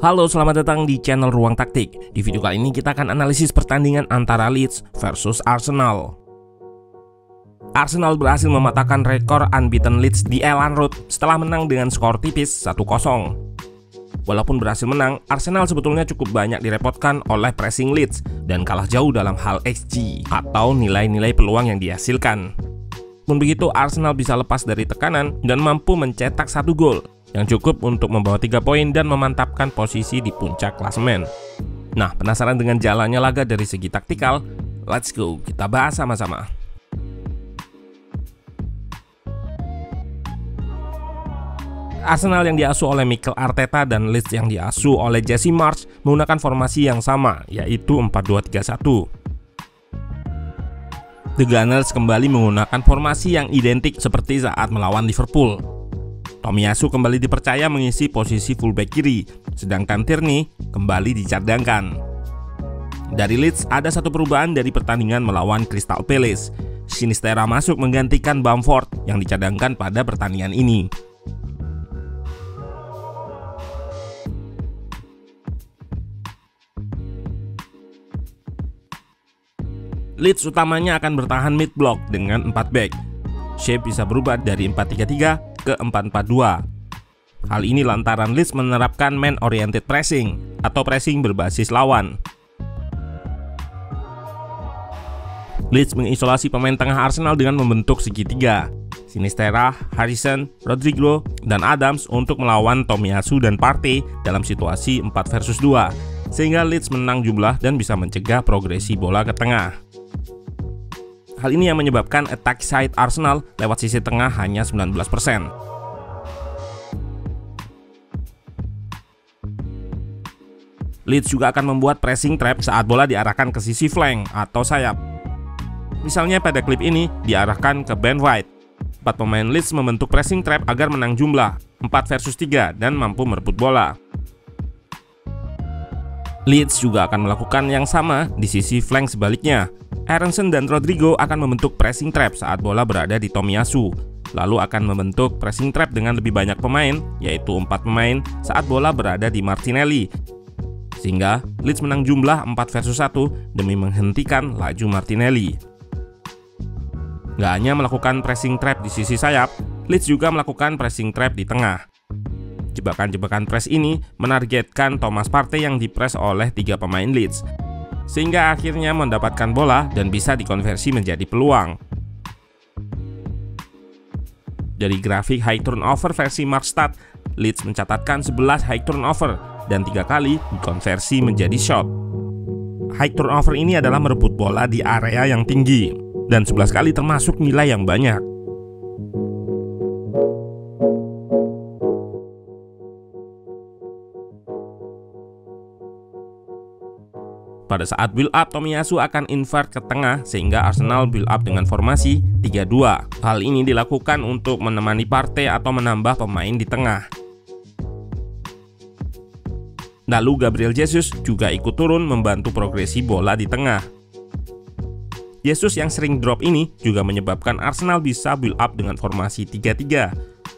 Halo, selamat datang di channel Ruang Taktik. Di video kali ini kita akan analisis pertandingan antara Leeds versus Arsenal. Arsenal berhasil mematahkan rekor unbeaten Leeds di Elland Road setelah menang dengan skor tipis 1-0. Walaupun berhasil menang, Arsenal sebetulnya cukup banyak direpotkan oleh pressing Leeds dan kalah jauh dalam hal XG atau nilai-nilai peluang yang dihasilkan. Pun begitu, Arsenal bisa lepas dari tekanan dan mampu mencetak 1 gol yang cukup untuk membawa 3 poin dan memantapkan posisi di puncak klasemen. Nah, penasaran dengan jalannya laga dari segi taktikal? Let's go, kita bahas sama-sama. Arsenal yang diasuh oleh Mikel Arteta dan Leeds yang diasuh oleh Jesse Marsch menggunakan formasi yang sama, yaitu 4-2-3-1. The Gunners kembali menggunakan formasi yang identik seperti saat melawan Liverpool. Tomiyasu kembali dipercaya mengisi posisi fullback kiri, sedangkan Tierney kembali dicadangkan. Dari Leeds ada satu perubahan dari pertandingan melawan Crystal Palace. Sinisterra masuk menggantikan Bamford yang dicadangkan pada pertandingan ini. Leeds utamanya akan bertahan mid block dengan 4 back. Shape bisa berubah dari 4-3-3 ke 4-4-2. Hal ini lantaran Leeds menerapkan man-oriented pressing atau pressing berbasis lawan. Leeds mengisolasi pemain tengah Arsenal dengan membentuk segitiga. Sinisterra, Harrison, Rodrigo, dan Adams untuk melawan Tomiyasu dan Partey dalam situasi 4 versus 2, sehingga Leeds menang jumlah dan bisa mencegah progresi bola ke tengah. Hal ini yang menyebabkan attack side Arsenal lewat sisi tengah hanya 19%. Leeds juga akan membuat pressing trap saat bola diarahkan ke sisi flank atau sayap. Misalnya pada klip ini diarahkan ke Ben White. 4 pemain Leeds membentuk pressing trap agar menang jumlah 4 versus 3 dan mampu merebut bola. Leeds juga akan melakukan yang sama di sisi flank sebaliknya. Aronson dan Rodrigo akan membentuk pressing trap saat bola berada di Tomiyasu, lalu akan membentuk pressing trap dengan lebih banyak pemain, yaitu 4 pemain saat bola berada di Martinelli, sehingga Leeds menang jumlah 4 versus 1 demi menghentikan laju Martinelli. Gak hanya melakukan pressing trap di sisi sayap, Leeds juga melakukan pressing trap di tengah. Jebakan-jebakan press ini menargetkan Thomas Partey yang dipres oleh 3 pemain Leeds, sehingga akhirnya mendapatkan bola dan bisa dikonversi menjadi peluang. Dari grafik high turnover versi Markstad, Leeds mencatatkan 11 high turnover dan 3 kali dikonversi menjadi shot. High turnover ini adalah merebut bola di area yang tinggi, dan 11 kali termasuk nilai yang banyak. Pada saat build up, Tomiyasu akan invert ke tengah sehingga Arsenal build up dengan formasi 3-2. Hal ini dilakukan untuk menemani Partey atau menambah pemain di tengah. Lalu Gabriel Jesus juga ikut turun membantu progresi bola di tengah. Jesus yang sering drop ini juga menyebabkan Arsenal bisa build up dengan formasi 3-3,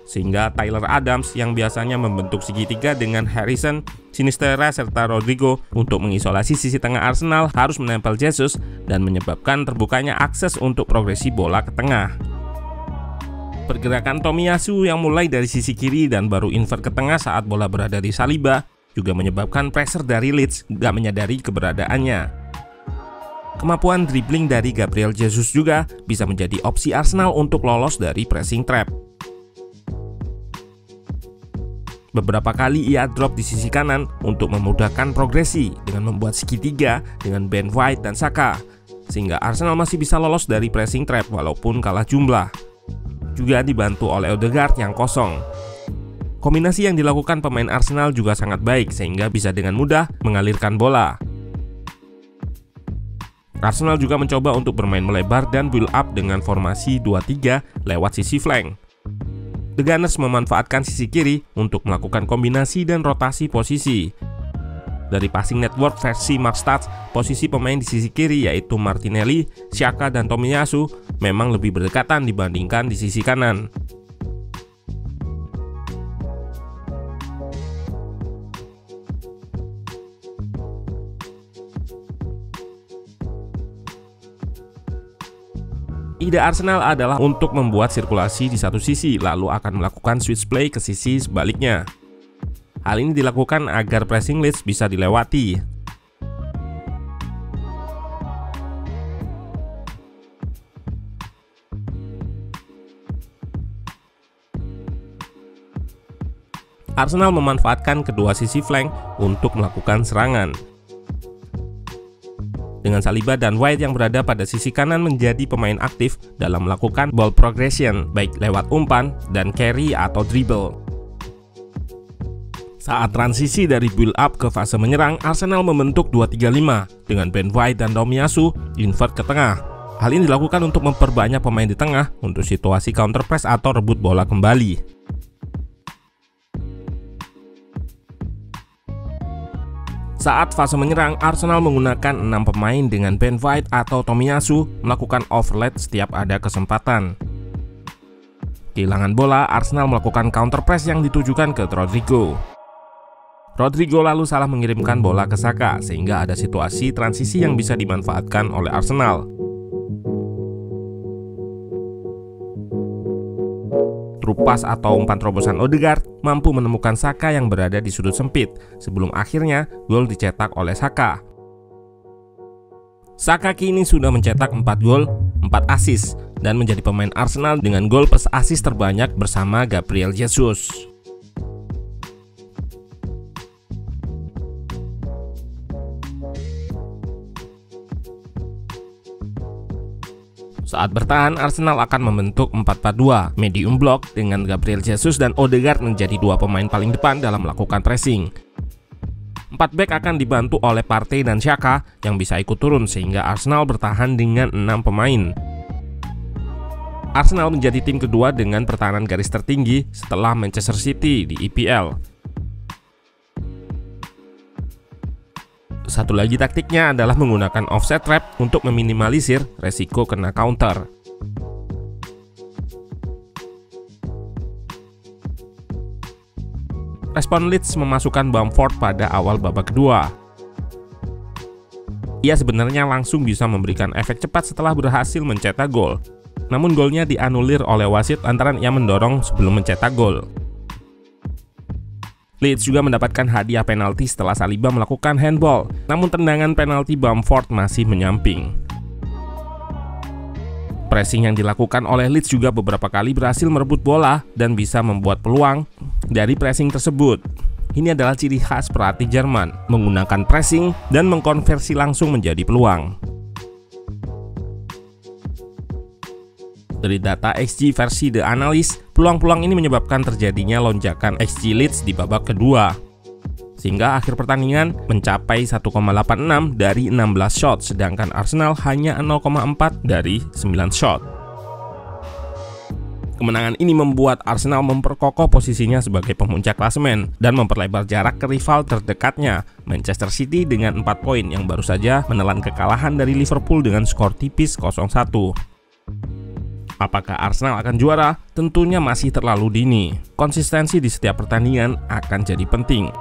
sehingga Tyler Adams yang biasanya membentuk segitiga dengan Harrison, Sinisterra, serta Rodrigo untuk mengisolasi sisi tengah Arsenal harus menempel Jesus dan menyebabkan terbukanya akses untuk progresi bola ke tengah. Pergerakan Tomiyasu yang mulai dari sisi kiri dan baru invert ke tengah saat bola berada di Saliba juga menyebabkan pressure dari Leeds gak menyadari keberadaannya. Kemampuan dribbling dari Gabriel Jesus juga bisa menjadi opsi Arsenal untuk lolos dari pressing trap. Beberapa kali ia drop di sisi kanan untuk memudahkan progresi dengan membuat segitiga dengan Ben White dan Saka, sehingga Arsenal masih bisa lolos dari pressing trap walaupun kalah jumlah. Juga dibantu oleh Odegaard yang kosong. Kombinasi yang dilakukan pemain Arsenal juga sangat baik sehingga bisa dengan mudah mengalirkan bola. Arsenal juga mencoba untuk bermain melebar dan build up dengan formasi 2-3 lewat sisi flank. The Gunners memanfaatkan sisi kiri untuk melakukan kombinasi dan rotasi posisi. Dari passing network versi Markstad, posisi pemain di sisi kiri yaitu Martinelli, Xhaka, dan Tomiyasu memang lebih berdekatan dibandingkan di sisi kanan. Ide Arsenal adalah untuk membuat sirkulasi di satu sisi, lalu akan melakukan switch play ke sisi sebaliknya. Hal ini dilakukan agar pressing Leeds bisa dilewati. Arsenal memanfaatkan kedua sisi flank untuk melakukan serangan. Dengan Saliba dan White yang berada pada sisi kanan menjadi pemain aktif dalam melakukan ball progression, baik lewat umpan dan carry atau dribble. Saat transisi dari build up ke fase menyerang, Arsenal membentuk 2-3-5 dengan Ben White dan Tomiyasu invert ke tengah. Hal ini dilakukan untuk memperbanyak pemain di tengah untuk situasi counter press atau rebut bola kembali. Saat fase menyerang, Arsenal menggunakan 6 pemain dengan Ben White atau Tomiyasu melakukan overlap setiap ada kesempatan. Kehilangan bola, Arsenal melakukan counter press yang ditujukan ke Rodrigo. Rodrigo lalu salah mengirimkan bola ke Saka sehingga ada situasi transisi yang bisa dimanfaatkan oleh Arsenal. Trupas atau umpan terobosan Odegaard mampu menemukan Saka yang berada di sudut sempit sebelum akhirnya gol dicetak oleh Saka. Saka kini sudah mencetak 4 gol, 4 assist dan menjadi pemain Arsenal dengan gol plus assist terbanyak bersama Gabriel Jesus. Saat bertahan, Arsenal akan membentuk 4-4-2 medium block dengan Gabriel Jesus dan Odegaard menjadi 2 pemain paling depan dalam melakukan pressing. 4 back akan dibantu oleh Partey dan Xhaka yang bisa ikut turun sehingga Arsenal bertahan dengan 6 pemain. Arsenal menjadi tim kedua dengan pertahanan garis tertinggi setelah Manchester City di EPL. Satu lagi taktiknya adalah menggunakan offset trap untuk meminimalisir resiko kena counter. Respon Leeds memasukkan Bamford pada awal babak kedua. Ia sebenarnya langsung bisa memberikan efek cepat setelah berhasil mencetak gol. Namun golnya dianulir oleh wasit lantaran ia mendorong sebelum mencetak gol. Leeds juga mendapatkan hadiah penalti setelah Saliba melakukan handball, namun tendangan penalti Bamford masih menyamping. Pressing yang dilakukan oleh Leeds juga beberapa kali berhasil merebut bola dan bisa membuat peluang dari pressing tersebut. Ini adalah ciri khas pelatih Jerman, menggunakan pressing dan mengkonversi langsung menjadi peluang. Dari data XG versi The Analyst, peluang-peluang ini menyebabkan terjadinya lonjakan XG Leeds di babak kedua, sehingga akhir pertandingan mencapai 1,86 dari 16 shot, sedangkan Arsenal hanya 0,4 dari 9 shot. Kemenangan ini membuat Arsenal memperkokoh posisinya sebagai pemuncak klasemen dan memperlebar jarak ke rival terdekatnya, Manchester City dengan 4 poin yang baru saja menelan kekalahan dari Liverpool dengan skor tipis 0-1. Apakah Arsenal akan juara? Tentunya masih terlalu dini. Konsistensi di setiap pertandingan akan jadi penting.